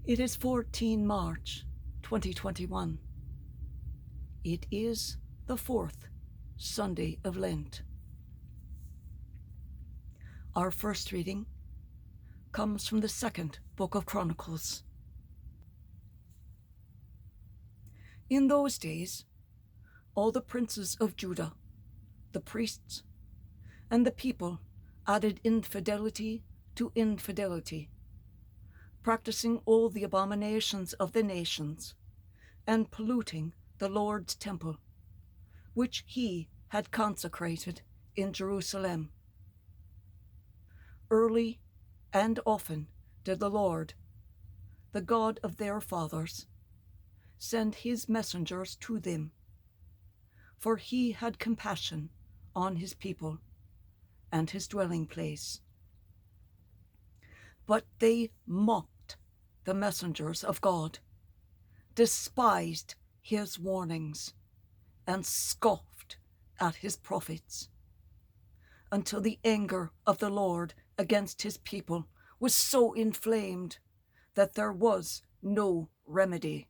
It is 14 March 2021. It is the fourth Sunday of Lent. Our first reading comes from the second book of Chronicles. In those days, all the princes of Judah, the priests, and the people added infidelity to infidelity, practicing all the abominations of the nations, and polluting the Lord's temple, which he had consecrated in Jerusalem. Early and often did the Lord, the God of their fathers, send his messengers to them, for he had compassion on his people and his dwelling place. But they mocked the messengers of God, despised his warnings, and scoffed at his prophets, until the anger of the Lord against his people was so inflamed that there was no remedy.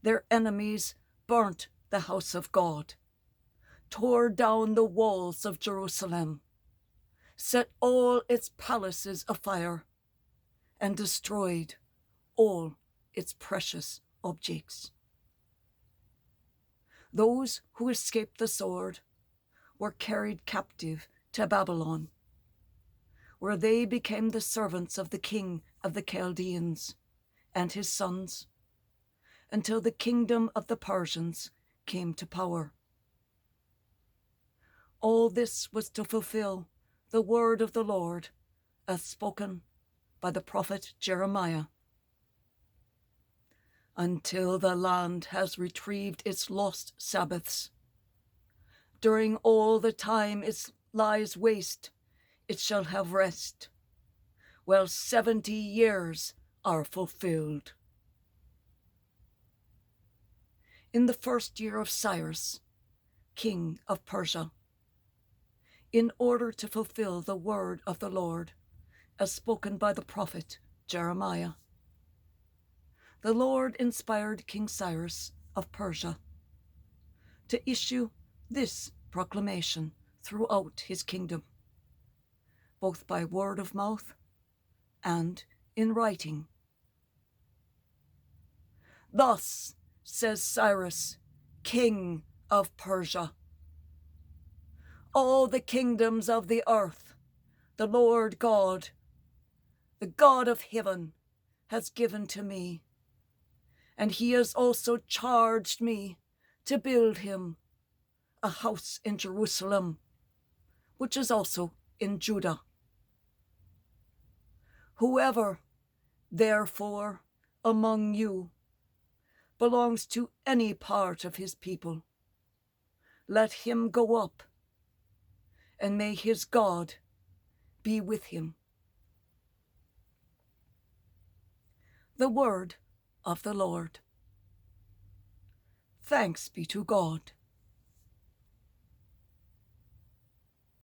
Their enemies burnt the house of God, tore down the walls of Jerusalem, set all its palaces afire, and destroyed all its precious objects. Those who escaped the sword were carried captive to Babylon, where they became the servants of the king of the Chaldeans and his sons, until the kingdom of the Persians came to power. All this was to fulfill the word of the Lord as spoken by the prophet Jeremiah. Until the land has retrieved its lost Sabbaths, during all the time it lies waste, it shall have rest, while 70 years are fulfilled. In the first year of Cyrus, king of Persia, in order to fulfill the word of the Lord, as spoken by the prophet Jeremiah, the Lord inspired King Cyrus of Persia to issue this proclamation throughout his kingdom, both by word of mouth and in writing. Thus says Cyrus, king of Persia: all the kingdoms of the earth, the Lord God, the God of heaven, has given to me, and he has also charged me to build him a house in Jerusalem, which is also in Judah. Whoever, therefore, among you belongs to any part of his people, let him go up, and may his God be with him. The word of the Lord. Thanks be to God.